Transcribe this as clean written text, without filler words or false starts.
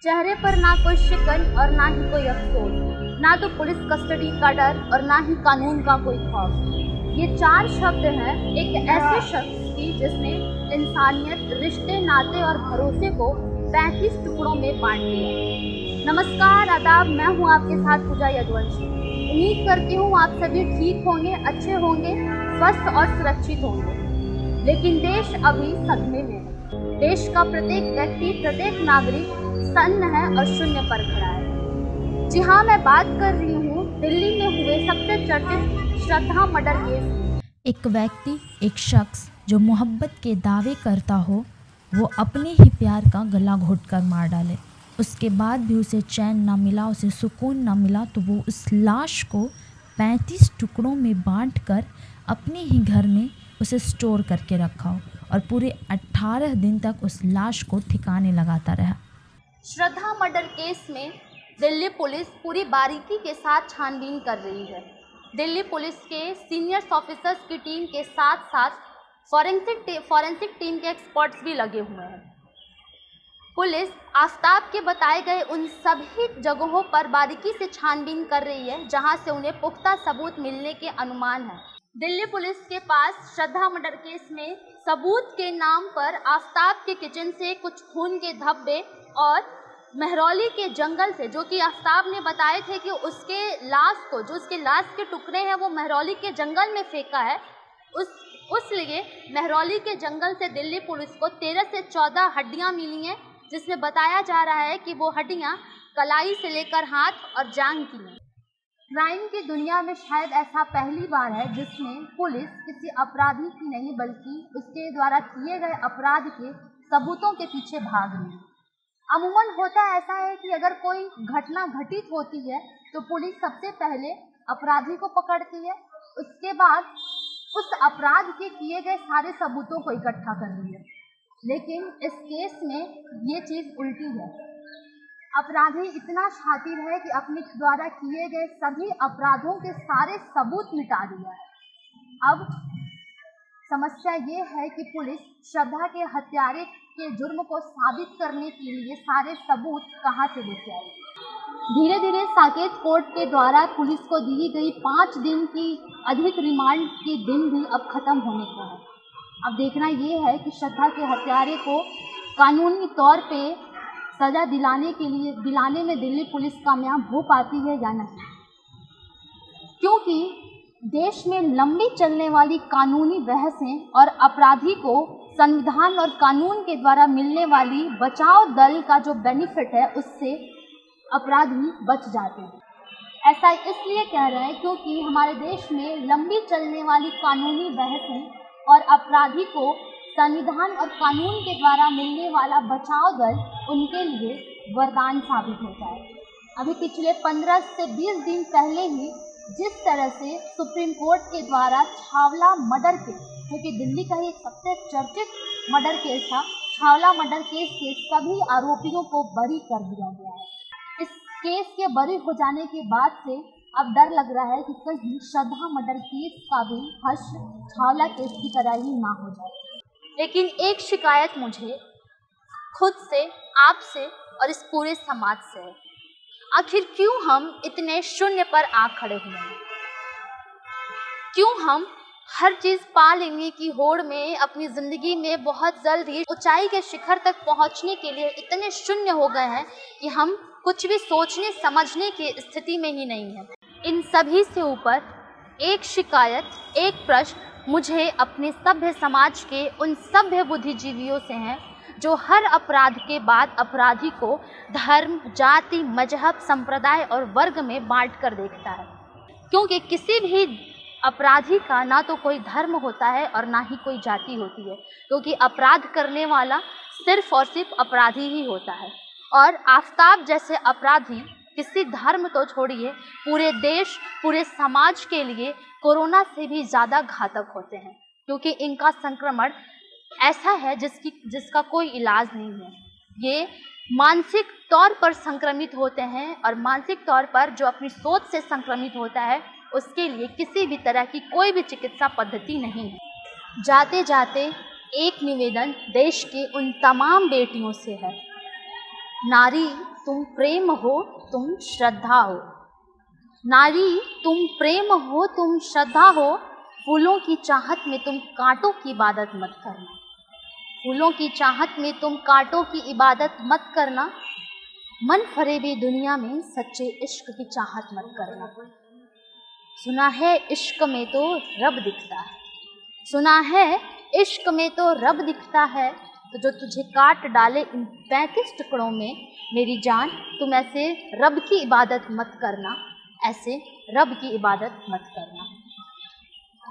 चेहरे पर ना कोई शिकन और ना ही कोई अफसोस, ना तो पुलिस कस्टडी का डर और ना ही कानून का कोई खौफ। ये चार शब्द हैं एक ऐसे शख्स की जिसने इंसानियत, रिश्ते, नाते और भरोसे को 35 टुकड़ों में बांट दिया। नमस्कार, आदाब, मैं हूँ आपके साथ पूजा यदुवंशी। उम्मीद करती हूँ आप सभी ठीक होंगे, अच्छे होंगे, स्वस्थ और सुरक्षित होंगे। लेकिन देश अभी सदमे में है। देश का प्रत्येक व्यक्ति, प्रत्येक नागरिक सन्न है और शून्य पर खड़ा है। जी हाँ, मैं बात कर रही हूँ दिल्ली में हुए सबसे चर्चित श्रद्धा मर्डर केस। एक व्यक्ति, एक शख्स जो मोहब्बत के दावे करता हो, वो अपने ही प्यार का गला घोटकर मार डाले, उसके बाद भी उसे चैन ना मिला, उसे सुकून ना मिला, तो वो उस लाश को 35 टुकड़ों में बांटकर अपने ही घर में उसे स्टोर करके रखा हो और पूरे 18 दिन तक उस लाश को ठिकाने लगाता रहा। श्रद्धा मर्डर केस में दिल्ली पुलिस पूरी बारीकी के साथ छानबीन कर रही है। दिल्ली पुलिस के सीनियर ऑफिसर्स की टीम के साथ साथ फॉरेंसिक टीम के एक्सपर्ट्स भी लगे हुए हैं। पुलिस आफताब के बताए गए उन सभी जगहों पर बारीकी से छानबीन कर रही है जहां से उन्हें पुख्ता सबूत मिलने के अनुमान है। दिल्ली पुलिस के पास श्रद्धा मर्डर केस में सबूत के नाम पर आफताब के किचन से कुछ खून के धब्बे और महरौली के जंगल से, जो कि आफताब ने बताए थे कि उसके लाश के टुकड़े हैं वो महरौली के जंगल में फेंका है, उसलिए महरौली के जंगल से दिल्ली पुलिस को 13 से 14 हड्डियां मिली हैं, जिसमें बताया जा रहा है कि वो हड्डियां कलाई से लेकर हाथ और जांघ की हैं। क्राइम की दुनिया में शायद ऐसा पहली बार है जिसमें पुलिस किसी अपराधी की नहीं बल्कि उसके द्वारा किए गए अपराध के सबूतों के पीछे भाग रही है। अमूमन होता ऐसा है कि अगर कोई घटना घटित होती है तो पुलिस सबसे पहले अपराधी को पकड़ती है, उसके बाद उस अपराध के किए गए सारे सबूतों को इकट्ठा करती है। लेकिन इस केस में ये चीज़ उल्टी है। अपराधी इतना शातिर है कि अपने द्वारा किए गए सभी अपराधों के सारे सबूत मिटा दिया है। अब समस्या ये है कि पुलिस श्रद्धा के हत्यारे के जुर्म को साबित करने के लिए सारे सबूत कहाँ से लेके आएगी। धीरे धीरे साकेत कोर्ट के द्वारा पुलिस को दी गई 5 दिन की अधिक रिमांड के दिन भी अब खत्म होने को है। अब देखना ये है कि श्रद्धा के हत्यारे को कानूनी तौर पे सजा दिलाने में दिल्ली पुलिस कामयाब हो पाती है या नहीं, क्योंकि देश में लंबी चलने वाली कानूनी बहसें और अपराधी को संविधान और कानून के द्वारा मिलने वाली बचाव दल का जो बेनिफिट है उससे अपराधी बच जाते हैं। ऐसा इसलिए कह रहे हैं क्योंकि हमारे देश में लंबी चलने वाली कानूनी बहसें और अपराधी को संविधान और कानून के द्वारा मिलने वाला बचाव दल उनके लिए वरदान साबित होता है। अभी पिछले 15 से 20 दिन पहले ही जिस तरह से सुप्रीम कोर्ट के द्वारा छावला मर्डर केस, क्योंकि दिल्ली का ही एक सबसे चर्चित मर्डर केस था, छावला मर्डर केस के सभी आरोपियों को बरी कर दिया गया है। इस केस के बरी हो जाने के बाद से अब डर लग रहा है कि कहीं श्रद्धा मर्डर केस का भी हश्र छावला केस की तरह ही ना हो जाए। लेकिन एक शिकायत मुझे खुद से, आपसे और इस पूरे समाज से है। आखिर क्यों हम इतने शून्य पर आ खड़े हुए हैं? क्यों हम हर चीज़ पा लेने की होड़ में अपनी ज़िंदगी में बहुत जल्द ही ऊंचाई के शिखर तक पहुंचने के लिए इतने शून्य हो गए हैं कि हम कुछ भी सोचने समझने की स्थिति में ही नहीं हैं। इन सभी से ऊपर एक शिकायत, एक प्रश्न मुझे अपने सभ्य समाज के उन सभ्य बुद्धिजीवियों से हैं जो हर अपराध के बाद अपराधी को धर्म, जाति, मजहब, संप्रदाय और वर्ग में बांट कर देखता है। क्योंकि किसी भी अपराधी का ना तो कोई धर्म होता है और ना ही कोई जाति होती है, क्योंकि अपराध करने वाला सिर्फ और सिर्फ अपराधी ही होता है। और आफताब जैसे अपराधी किसी धर्म तो छोड़िए, पूरे देश, पूरे समाज के लिए कोरोना से भी ज़्यादा घातक होते हैं, क्योंकि इनका संक्रमण ऐसा है जिसका कोई इलाज नहीं है। ये मानसिक तौर पर संक्रमित होते हैं और मानसिक तौर पर जो अपनी सोच से संक्रमित होता है उसके लिए किसी भी तरह की कोई भी चिकित्सा पद्धति नहीं है। जाते जाते एक निवेदन देश की उन तमाम बेटियों से है नारी तुम प्रेम हो, तुम श्रद्धा हो। नारी तुम प्रेम हो, तुम श्रद्धा हो। फूलों की चाहत में तुम कांटों की इबादत मत करना। फूलों की चाहत में तुम कांटों की इबादत मत करना। मन फरेबी दुनिया में सच्चे इश्क की चाहत मत करना। सुना है इश्क में तो रब दिखता है। सुना है इश्क में तो रब दिखता है। तो जो तुझे काट डाले इन 35 टुकड़ों में, मेरी जान तुम ऐसे रब की इबादत मत करना। ऐसे रब की इबादत मत करना।